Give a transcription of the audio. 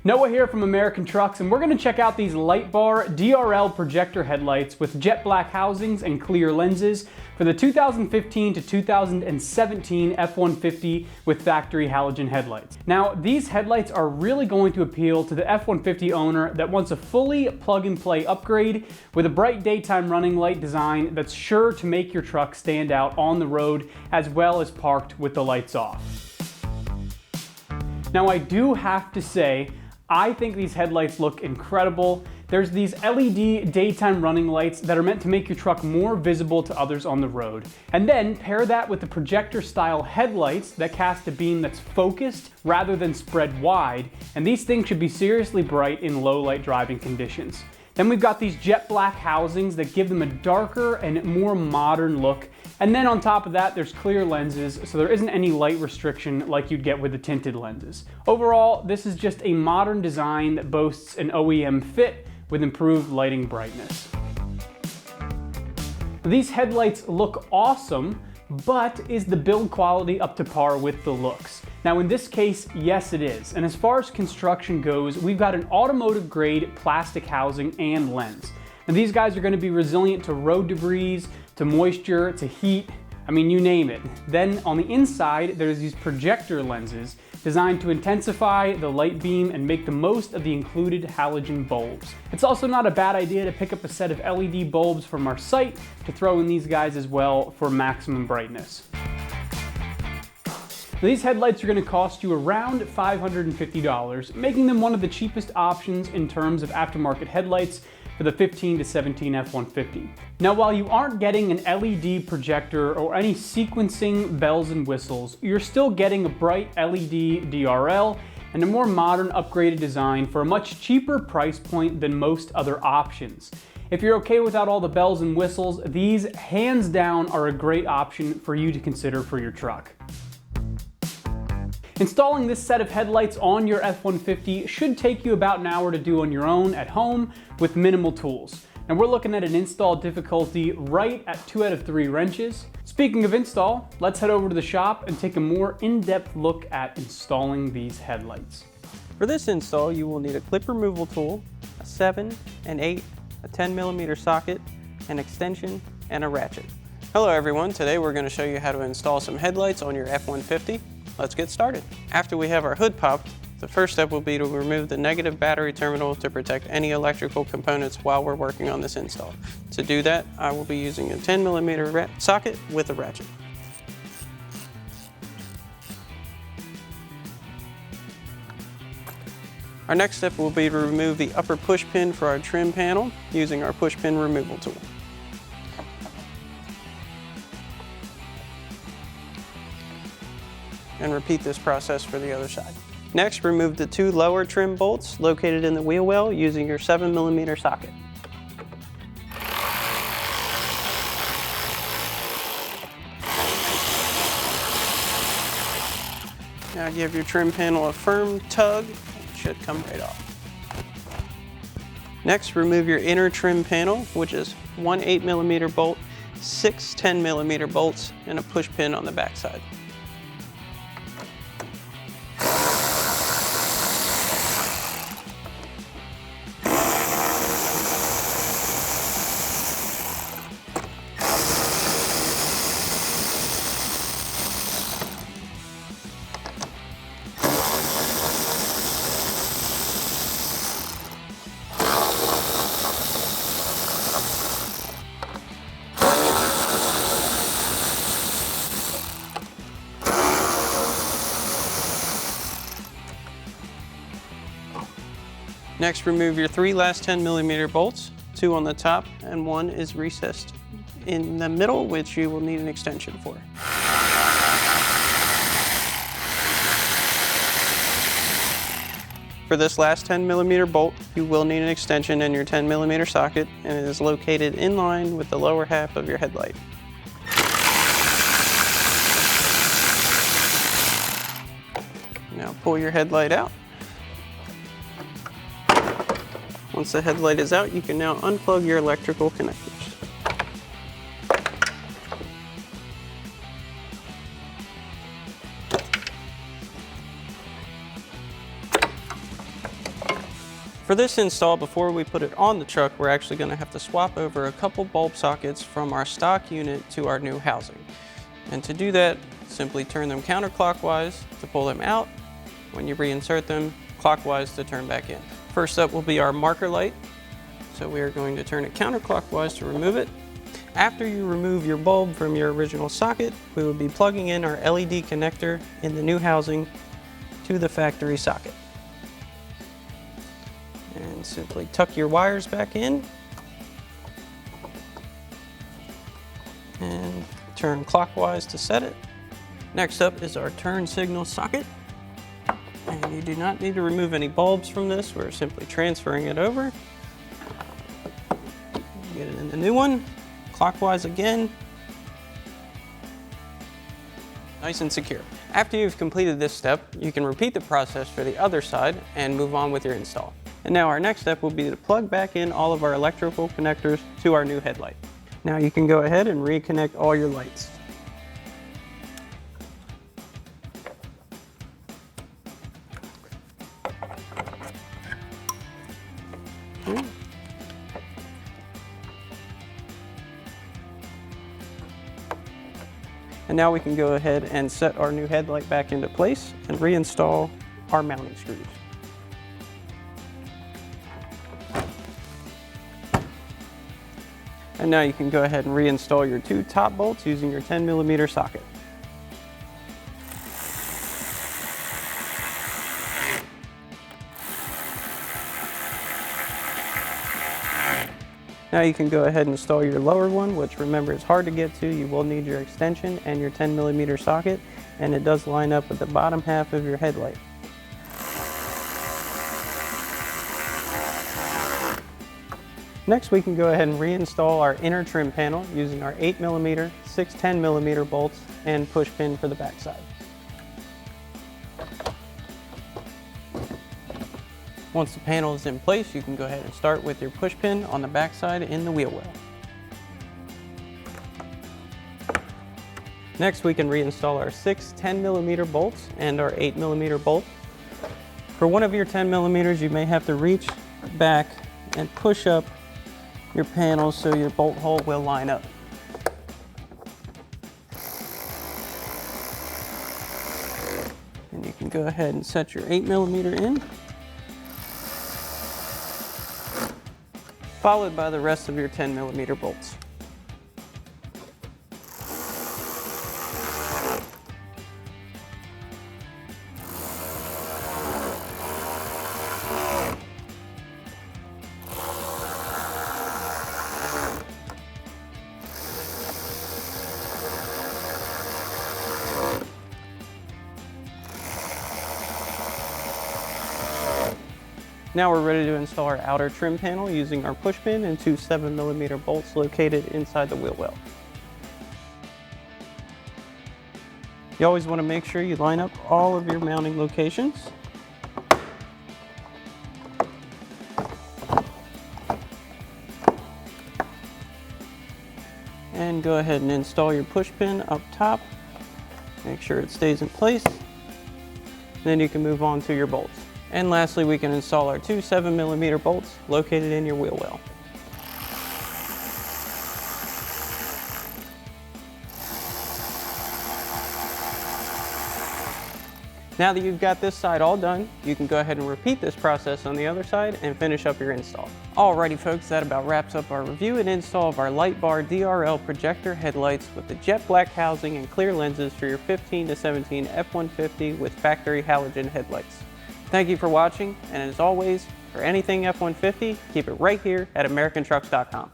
Noah here from AmericanTrucks, and we're going to check out these light bar DRL projector headlights with jet black housings and clear lenses for the 2015 to 2017 F-150 with factory halogen headlights. Now, these headlights are really going to appeal to the F-150 owner that wants a fully plug-and-play upgrade with a bright daytime running light design that's sure to make your truck stand out on the road as well as parked with the lights off. Now, I do have to say, I think these headlights look incredible. There's these LED daytime running lights that are meant to make your truck more visible to others on the road. And then pair that with the projector style headlights that cast a beam that's focused rather than spread wide. And these things should be seriously bright in low light driving conditions. Then we've got these jet black housings that give them a darker and more modern look. And then on top of that, there's clear lenses, so there isn't any light restriction like you'd get with the tinted lenses. Overall, this is just a modern design that boasts an OEM fit with improved lighting brightness. These headlights look awesome, but is the build quality up to par with the looks? Now in this case, yes it is. And as far as construction goes, we've got an automotive grade plastic housing and lens. And these guys are going to be resilient to road debris, to moisture, to heat, I mean, you name it. Then on the inside, there's these projector lenses designed to intensify the light beam and make the most of the included halogen bulbs. It's also not a bad idea to pick up a set of LED bulbs from our site to throw in these guys as well for maximum brightness. Now, these headlights are going to cost you around $550, making them one of the cheapest options in terms of aftermarket headlights for the 15 to 17 F-150. Now, while you aren't getting an LED projector or any sequencing bells and whistles, you're still getting a bright LED DRL and a more modern upgraded design for a much cheaper price point than most other options. If you're okay without all the bells and whistles, these hands down are a great option for you to consider for your truck. Installing this set of headlights on your F-150 should take you about an hour to do on your own at home with minimal tools. And we're looking at an install difficulty right at 2 out of 3 wrenches. Speaking of install, let's head over to the shop and take a more in-depth look at installing these headlights. For this install, you will need a clip removal tool, a 7, an 8, a 10mm socket, an extension, and a ratchet. Hello everyone, today we're going to show you how to install some headlights on your F-150. Let's get started. After we have our hood popped, the first step will be to remove the negative battery terminal to protect any electrical components while we're working on this install. To do that, I will be using a 10mm socket with a ratchet. Our next step will be to remove the upper push pin for our trim panel using our push pin removal tool. And repeat this process for the other side. Next, remove the 2 lower trim bolts located in the wheel well using your 7mm socket. Now give your trim panel a firm tug, it should come right off. Next, remove your inner trim panel, which is 1 8mm bolt, 6 10mm bolts, and a push pin on the back side. Next, remove your 3 last 10mm bolts, 2 on the top, and 1 is recessed in the middle, which you will need an extension for. For this last 10mm bolt, you will need an extension in your 10mm socket, and it is located in line with the lower half of your headlight. Now pull your headlight out. Once the headlight is out, you can now unplug your electrical connectors. For this install, before we put it on the truck, we're actually going to have to swap over a couple bulb sockets from our stock unit to our new housing. And to do that, simply turn them counterclockwise to pull them out. When you reinsert them, clockwise to turn back in. First up will be our marker light. So we are going to turn it counterclockwise to remove it. After you remove your bulb from your original socket, we will be plugging in our LED connector in the new housing to the factory socket. And simply tuck your wires back in and turn clockwise to set it. Next up is our turn signal socket. And you do not need to remove any bulbs from this. We're simply transferring it over. Get it in the new one, clockwise again. Nice and secure. After you've completed this step, you can repeat the process for the other side and move on with your install. And now our next step will be to plug back in all of our electrical connectors to our new headlight. Now you can go ahead and reconnect all your lights. And now we can go ahead and set our new headlight back into place and reinstall our mounting screws. And now you can go ahead and reinstall your two top bolts using your 10mm socket. Now you can go ahead and install your lower one, which remember is hard to get to. You will need your extension and your 10mm socket, and it does line up with the bottom half of your headlight. Next, we can go ahead and reinstall our inner trim panel using our 8mm, 6 10mm bolts, and push pin for the backside. Once the panel is in place, you can go ahead and start with your push pin on the backside in the wheel well. Next, we can reinstall our 6 10mm bolts and our 8mm bolt. For one of your 10mm, you may have to reach back and push up your panel so your bolt hole will line up. And you can go ahead and set your 8mm in, followed by the rest of your 10mm bolts. Now we're ready to install our outer trim panel using our push pin and two 7mm bolts located inside the wheel well. You always want to make sure you line up all of your mounting locations. And go ahead and install your push pin up top. Make sure it stays in place. Then you can move on to your bolts. And lastly, we can install our two 7mm bolts located in your wheel well. Now that you've got this side all done, you can go ahead and repeat this process on the other side and finish up your install. Alrighty folks, that about wraps up our review and install of our light bar DRL projector headlights with the jet black housing and clear lenses for your 15 to 17 F-150 with factory halogen headlights. Thank you for watching, and as always, for anything F-150, keep it right here at AmericanTrucks.com.